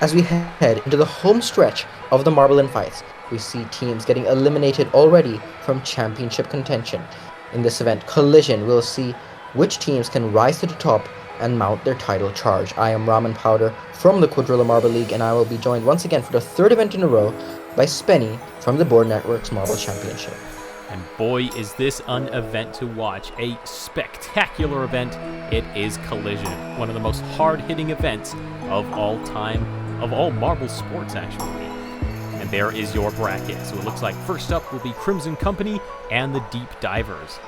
As we head into the home stretch of the Marble Infights, we see teams getting eliminated already from championship contention. In this event, Collision, we'll see which teams can rise to the top and mount their title charge. I am Ramen Powder from the Quadrilla Marble League, and I will be joined once again for the third event in a row by Spenny from the Board Network's Marble Championship. And boy, is this an event to watch. A spectacular event. It is Collision, one of the most hard-hitting events of all time, of all marble sports, actually. And there is your bracket. So it looks like first up will be Crimson Company and the Deep Divers.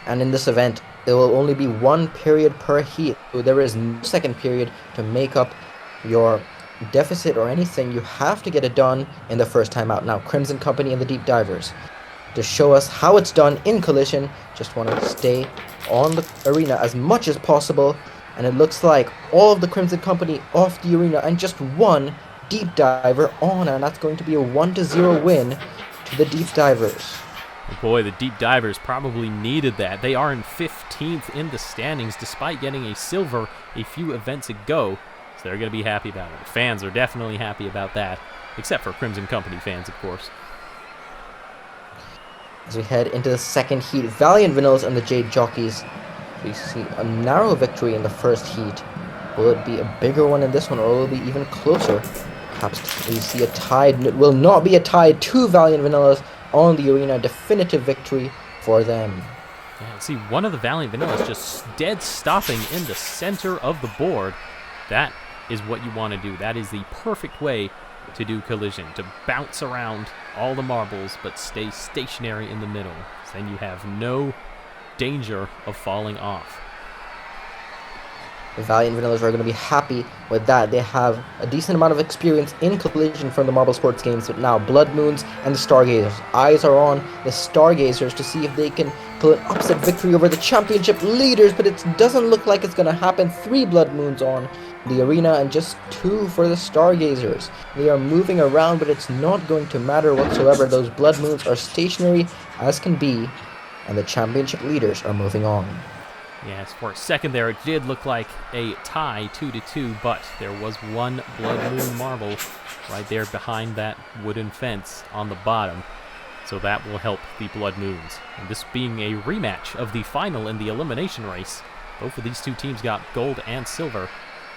And in this event, there will only be one period per heat. So there is no second period to make up your deficit or anything. You have to get it done in the first time out. Now, Crimson Company and the Deep Divers. To show us how it's done in Collision, just want to stay on the arena as much as possible. And it looks like all of the Crimson Company off the arena and just one Deep Diver on. And that's going to be a 1-0 win to the Deep Divers. Boy, the Deep Divers probably needed that. They are in 15th in the standings despite getting a silver a few events ago. So they're going to be happy about it. The fans are definitely happy about that, except for Crimson Company fans, of course. As we head into the second heat, Valiant Vanillas and the Jade Jockeys. We see a narrow victory in the first heat. Will it be a bigger one in this one, or will it be even closer? Perhaps we see a tide. It will not be a tide. Two Valiant Vanillas on the arena. Definitive victory for them. Yeah, see, one of the Valiant Vanillas just dead stopping in the center of the board. That is what you want to do. That is the perfect way to do Collision, to bounce around all the marbles but stay stationary in the middle. So then you have no danger of falling off. The Valiant Vanillas are going to be happy with that. They have a decent amount of experience in Collision from the Marble Sports games, but now Blood Moons and the Stargazers. Eyes are on the Stargazers to see if they can pull an upset victory over the championship leaders, but it doesn't look like it's going to happen. 3 Blood Moons on the arena and just 2 for the Stargazers. They are moving around, but it's not going to matter whatsoever. Those Blood Moons are stationary as can be, and the championship leaders are moving on. Yes, for a second there, it did look like a tie, 2-2, but there was one Blood Moon marble right there behind that wooden fence on the bottom. So that will help the Blood Moons. And this being a rematch of the final in the elimination race, both of these two teams got gold and silver,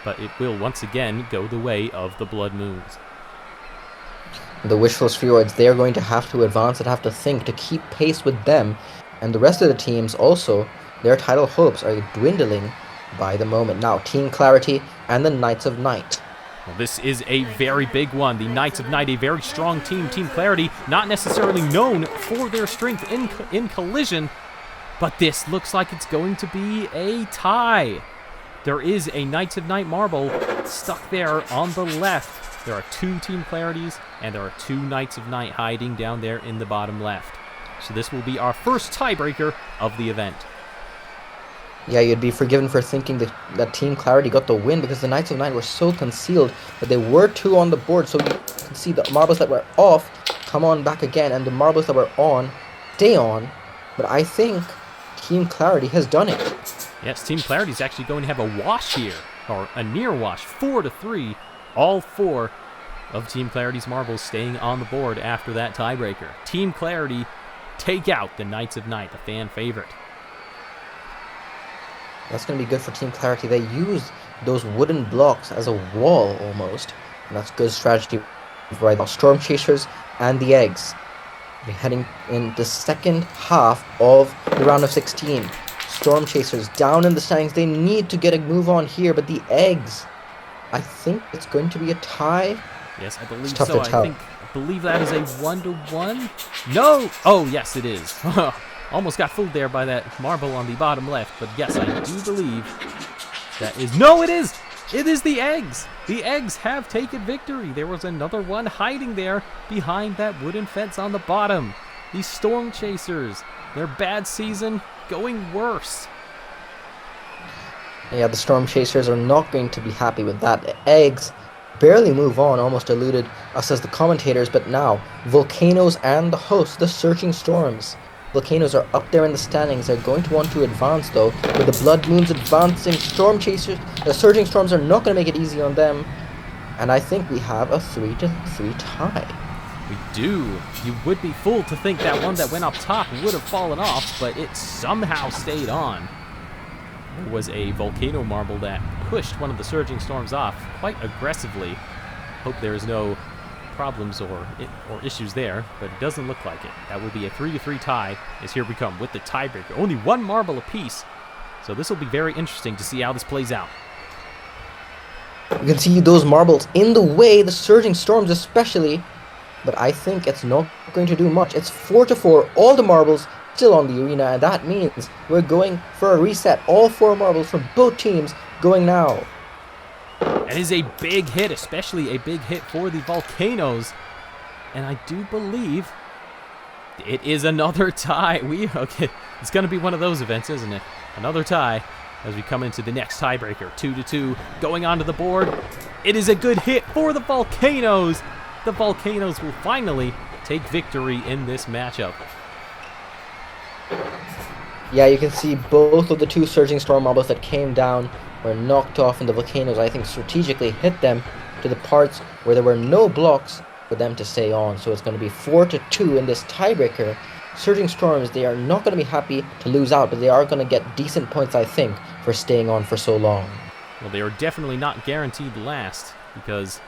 but it will once again go the way of the Blood Moons. The Wishful Spheroids, they're going to have to advance and have to think to keep pace with them. And the rest of the teams also, their title hopes are dwindling by the moment. Now, Team Clarity and the Knights of Night. Well, this is a very big one. The Knights of Night, a very strong team. Team Clarity, not necessarily known for their strength in Collision, but this looks like it's going to be a tie. There is a Knights of Night marble stuck there on the left. There are 2 Team Clarities, and there are 2 Knights of Night hiding down there in the bottom left. So this will be our first tiebreaker of the event. Yeah, you'd be forgiven for thinking that Team Clarity got the win because the Knights of Night were so concealed that they were 2 on the board, so you can see the marbles that were off come on back again, and the marbles that were on stay on. But I think Team Clarity has done it. Yes, Team Clarity is actually going to have a wash here, or a near wash, 4-3. All 4 of Team Clarity's marbles staying on the board after that tiebreaker. Team Clarity take out the Knights of Night, a fan favorite. That's going to be good for Team Clarity. They used those wooden blocks as a wall almost. And that's good strategy for the Storm Chasers and the Eggs. We're heading in the second half of the round of 16. Storm Chasers down in the standings. They need to get a move on here, but the Eggs, I think it's going to be a tie. Yes, I believe so. I believe that is a 1-1. No! Oh, yes, it is. Almost got fooled there by that marble on the bottom left, but yes, I do believe that is... No, it is! It is the Eggs! The Eggs have taken victory. There was another one hiding there behind that wooden fence on the bottom. The Storm Chasers, their bad season going worse. Yeah, the Storm Chasers are not going to be happy with that. The Eggs barely move on, almost eluded us as the commentators, but now Volcanoes and the host, the Searching Storms. Volcanoes are up there in the standings. They're going to want to advance though. With the Blood Moons advancing, Storm Chasers, the Surging Storms are not going to make it easy on them. And I think we have a 3-3 tie. We do. You would be fooled to think that one that went up top would have fallen off, but it somehow stayed on. There was a volcano marble that pushed one of the Surging Storms off quite aggressively. Hope there is no problems or issues there, but it doesn't look like it. That will be a 3-3 tie, as here we come with the tiebreaker. Only one marble apiece, so this will be very interesting to see how this plays out. You can see those marbles in the way, the Surging Storms especially, but I think it's not going to do much. It's 4-4, all the marbles still on the arena, and that means we're going for a reset. All 4 marbles from both teams going now. That is a big hit, especially a big hit for the Volcanoes. And I do believe it is another tie. Okay, it's going to be one of those events, isn't it? Another tie as we come into the next tiebreaker. 2-2 going onto the board. It is a good hit for the Volcanoes. The Volcanoes will finally take victory in this matchup. Yeah, you can see both of the 2 Surging Storm marbles that came down were knocked off, and the Volcanoes, I think, strategically hit them to the parts where there were no blocks for them to stay on. So it's going to be 4-2 in this tiebreaker. Surging Storms, they are not going to be happy to lose out, but they are going to get decent points, I think, for staying on for so long. Well, they are definitely not guaranteed last, because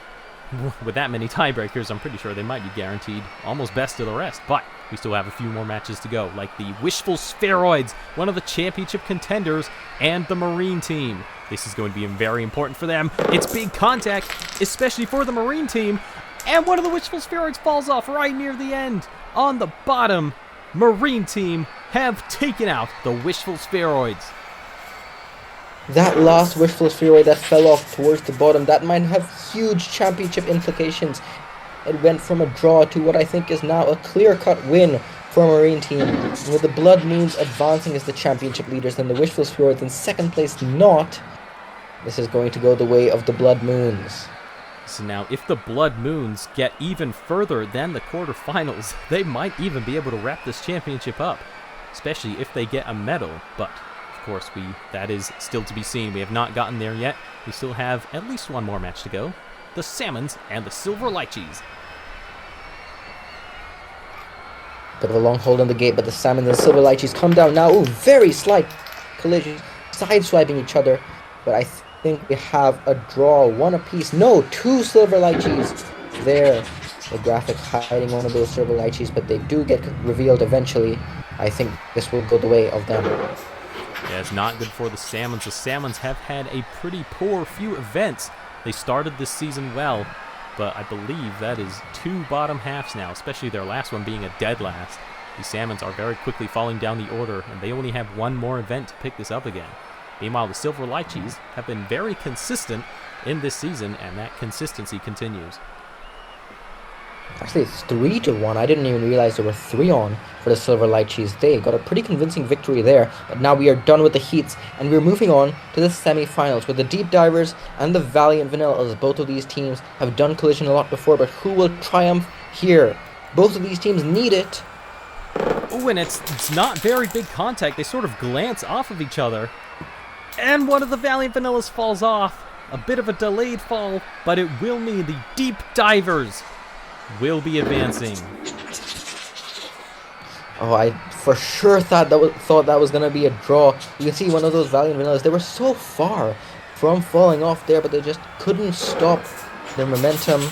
with that many tiebreakers, I'm pretty sure they might be guaranteed almost best of the rest. But we still have a few more matches to go, like the Wishful Spheroids, one of the championship contenders, and the Marine team. This is going to be very important for them. It's big contact, especially for the Marine team. And one of the Wishful Spheroids falls off right near the end. On the bottom, Marine team have taken out the Wishful Spheroids. That last Wishful Spheroid that fell off towards the bottom, that might have huge championship implications. It went from a draw to what I think is now a clear-cut win for a Marine team. And with the Blood Moons advancing as the championship leaders and the Wishful Spheroids in second place not, this is going to go the way of the Blood Moons. So now, if the Blood Moons get even further than the quarterfinals, they might even be able to wrap this championship up, especially if they get a medal. But of course, that is still to be seen. We have not gotten there yet. We still have at least one more match to go. The Salmons and the Silver Lychees. Bit of a long hold on the gate, but the Salmons and the Silver Lychees come down now. Ooh, very slight collision, sideswiping each other. But I think we have a draw, 1 apiece. No, 2 Silver Lychees there. The graphic hiding one of those Silver Lychees, but they do get revealed eventually. I think this will go the way of them. Yeah, it's not good for the Salmons. The Salmons have had a pretty poor few events. They started this season well, but I believe that is 2 bottom halves now, especially their last one being a dead last. The Salmons are very quickly falling down the order, and they only have 1 more event to pick this up again. Meanwhile, the Silver Lychees have been very consistent in this season, and that consistency continues. Actually, it's 3-1. I didn't even realize there were 3 on for the Silver Lychees. They got a pretty convincing victory there. But now we are done with the heats, and we're moving on to the semifinals with the Deep Divers and the Valiant Vanillas. Both of these teams have done collision a lot before, but who will triumph here? Both of these teams need it. Oh, and it's not very big contact. They sort of glance off of each other. And one of the Valiant Vanillas falls off. A bit of a delayed fall, but it will mean the Deep Divers will be advancing. Oh, I for sure thought that was gonna be a draw. You can see one of those Valiant Vanillas. They were so far from falling off there, but they just couldn't stop their momentum.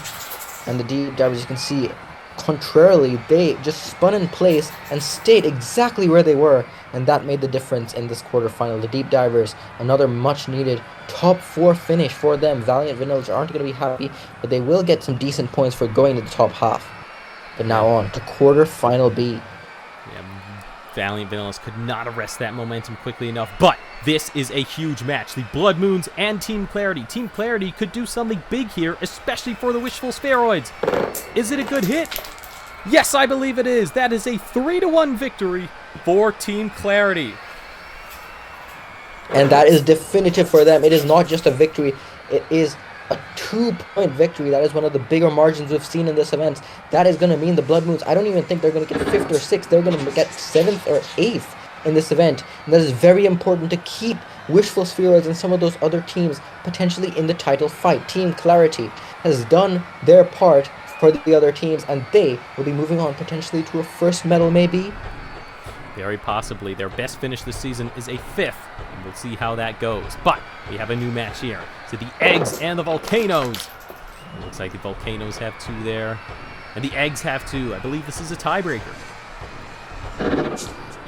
And the Deep Divers, you can see, contrarily, they just spun in place and stayed exactly where they were, and that made the difference in this quarterfinal. The Deep Divers, another much-needed top 4 finish for them. Valiant Vanillas aren't going to be happy, but they will get some decent points for going to the top half. But now on to quarterfinal B. Yeah, Valiant Vanillas could not arrest that momentum quickly enough, but this is a huge match. The Blood Moons and Team Clarity. Team Clarity could do something big here, especially for the Wishful Spheroids. Is it a good hit? Yes, I believe it is. That is a 3-1 victory for Team Clarity. And that is definitive for them. It is not just a victory, it is a 2-point victory. That is one of the bigger margins we've seen in this event. That is going to mean the Blood Moons, I don't even think they're going to get 5th or 6th. They're going to get 7th or 8th in this event. And that is very important to keep Wishful Spheroids and some of those other teams potentially in the title fight. Team Clarity has done their part for the other teams, and they will be moving on potentially to a first medal maybe. Very possibly. Their best finish this season is a 5th, and we'll see how that goes. But we have a new match here. So the Eggs and the Volcanoes. It looks like the Volcanoes have 2 there, and the Eggs have 2. I believe this is a tiebreaker.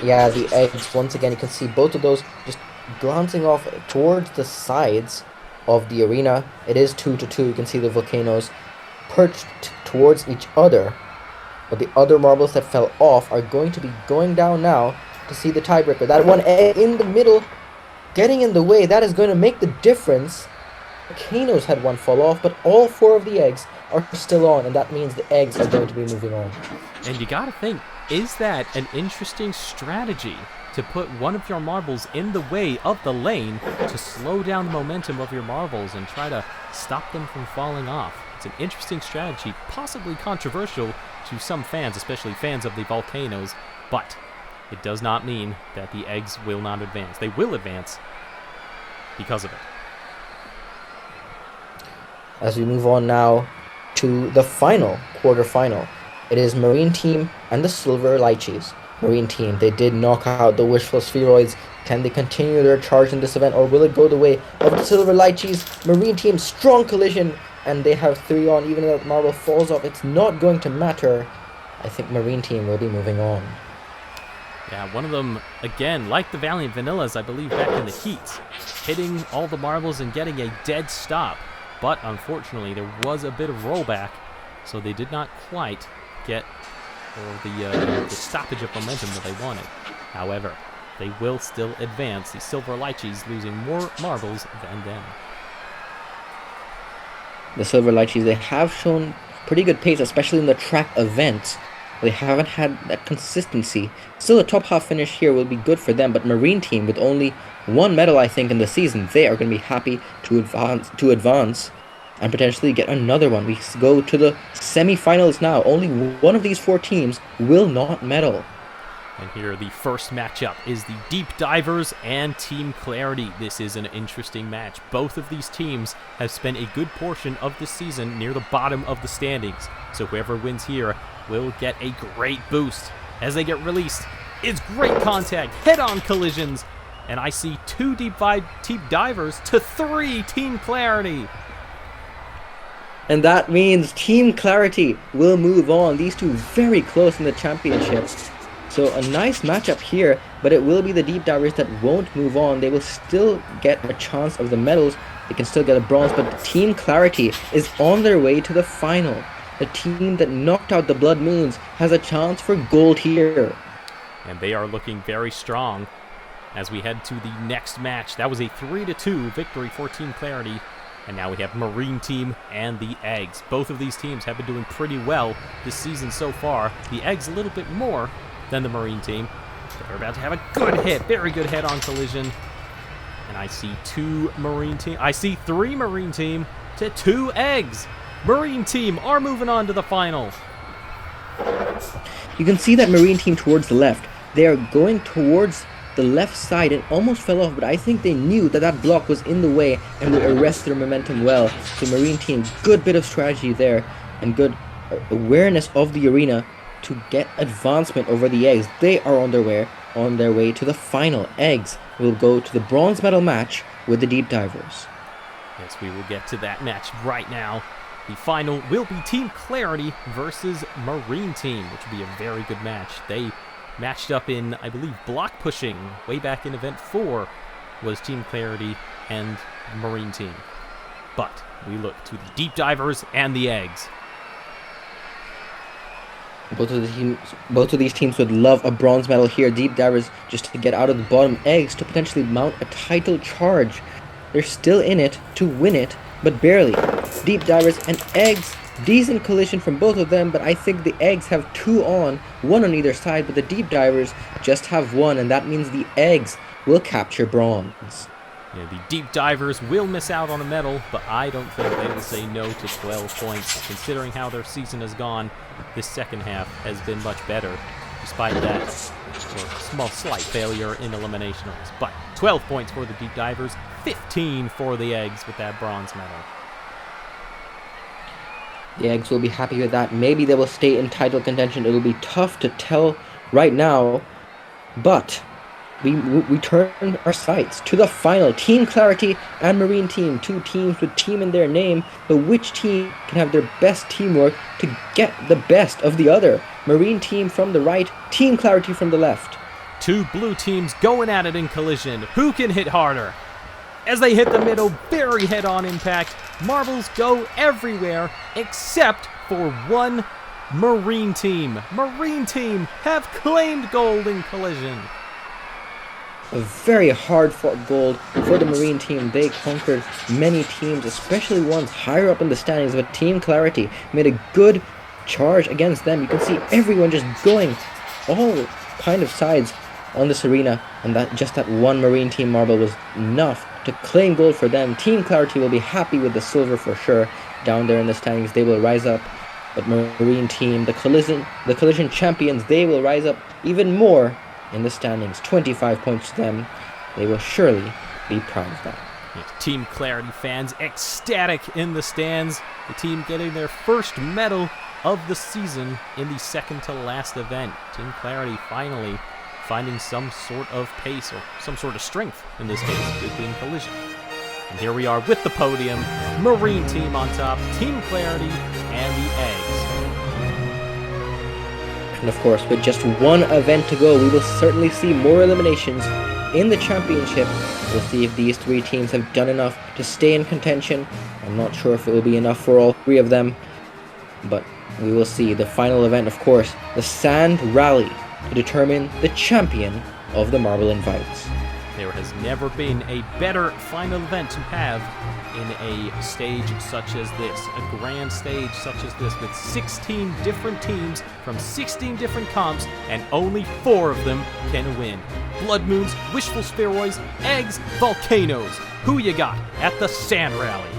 Yeah, the Eggs, once again, you can see both of those just glancing off towards the sides of the arena. It is 2-2. You can see the Volcanoes perched towards each other. But the other marbles that fell off are going to be going down now to see the tiebreaker. That one egg in the middle, getting in the way, that is going to make the difference. Volcanoes had one fall off, but all 4 of the eggs are still on, and that means the eggs are going to be moving on. And you gotta think, is that an interesting strategy to put one of your marbles in the way of the lane to slow down the momentum of your marbles and try to stop them from falling off? It's an interesting strategy, possibly controversial to some fans, especially fans of the Volcanoes, but it does not mean that the Eggs will not advance. They will advance because of it. As we move on now to the final quarterfinal, it is Marine Team and the Silver Lychees. Marine Team, they did knock out the Wishful Spheroids. Can they continue their charge in this event, or will it go the way of the Silver Lychees? Marine Team, strong collision, and they have 3 on. Even though the marble falls off, it's not going to matter. I think Marine Team will be moving on. Yeah, one of them, again, like the Valiant Vanillas, I believe, back in the heat, hitting all the marbles and getting a dead stop. But unfortunately, there was a bit of rollback, so they did not quite get the stoppage of momentum that they wanted. However, they will still advance. The Silver Lychees losing more marbles than them. The Silver Lychees, they have shown pretty good pace, especially in the track events. They haven't had that consistency. Still, a top half finish here will be good for them, but Marine Team, with only 1 medal, I think, in the season, they are going to be happy to advance and potentially get another one. We go to the semifinals now. Only one of these 4 teams will not medal. And here the first matchup is the Deep Divers and Team Clarity. This is an interesting match. Both of these teams have spent a good portion of the season near the bottom of the standings. So whoever wins here will get a great boost. As they get released, it's great contact, head-on collisions, and I see 2 Deep Divers to 3 Team Clarity. And that means Team Clarity will move on. These two very close in the championship. So a nice matchup here, but it will be the Deep Divers that won't move on. They will still get a chance of the medals. They can still get a bronze, but Team Clarity is on their way to the final. The team that knocked out the Blood Moons has a chance for gold here. And they are looking very strong as we head to the next match. That was a 3-2 victory for Team Clarity. And now we have Marine Team and the Eggs. Both of these teams have been doing pretty well this season so far. The Eggs a little bit more than the Marine Team. But they're about to have a good hit, very good head-on collision. And I see 3 Marine Team to 2 Eggs. Marine Team are moving on to the final. You can see that Marine Team towards the left. They are going towards the left side and almost fell off, but I think they knew that that block was in the way and would arrest their momentum well. So Marine Team, good bit of strategy there and good awareness of the arena to get advancement over the Eggs. They are on their way to the final. Eggs will go to the bronze medal match with the Deep Divers. Yes, we will get to that match right now. The final will be Team Clarity versus Marine Team, which will be a very good match. They matched up in, I believe, block pushing way back in Event 4 was Team Clarity and Marine Team. But we look to the Deep Divers and the Eggs. Both of these teams would love a bronze medal here. Deep Divers just to get out of the bottom. Eggs to potentially mount a title charge. They're still in it to win it, but barely. Deep Divers and Eggs, decent collision from both of them, but I think the Eggs have 2 on, 1 on either side, but the Deep Divers just have 1, and that means the Eggs will capture bronze. Yeah, the deep divers will miss out on a medal, but I don't think they will say no to 12 points. Considering how their season has gone, this second half has been much better, despite that slight failure in eliminationals. But 12 points for the deep divers, 15 for the eggs with that bronze medal. The eggs will be happy with that. Maybe they will stay in title contention. It'll be tough to tell right now, but we turn our sights to the final. Team Clarity and Marine Team, two teams with team in their name, but which team can have their best teamwork to get the best of the other? Marine Team from the right, Team Clarity from the left. Two blue teams going at it in collision. Who can hit harder? As they hit the middle, very head-on impact. Marbles go everywhere except for one Marine Team. Marine Team have claimed gold in collision. A very hard-fought gold for the Marine Team. They conquered many teams, especially ones higher up in the standings, but Team Clarity made a good charge against them. You can see everyone just going all kind of sides on this arena, and that one Marine Team marble was enough to claim gold for them. Team Clarity will be happy with the silver for sure. Down there in the standings, they will rise up, but Marine Team, the collision champions, they will rise up even more in the standings. 25 points to them. They will surely be proud of that. Yes, Team Clarity fans ecstatic in the stands. The team getting their first medal of the season in the second to last event. Team Clarity finally finding some sort of pace or some sort of strength in this case, it being collision. And here we are with the podium. Marine Team on top, Team Clarity, and the eggs. And of course, with just one event to go, we will certainly see more eliminations in the championship. We'll see if these three teams have done enough to stay in contention. I'm not sure if it will be enough for all three of them, but we will see. The final event, of course, the Sand Rally, to determine the champion of the Marble Invites. There has never been a better final event to have in a stage such as this, a grand stage such as this, with 16 different teams from 16 different comps, and only 4 of them can win. Blood Moons, Wishful Spheroids, Eggs, Volcanoes. Who you got at the Sand Rally?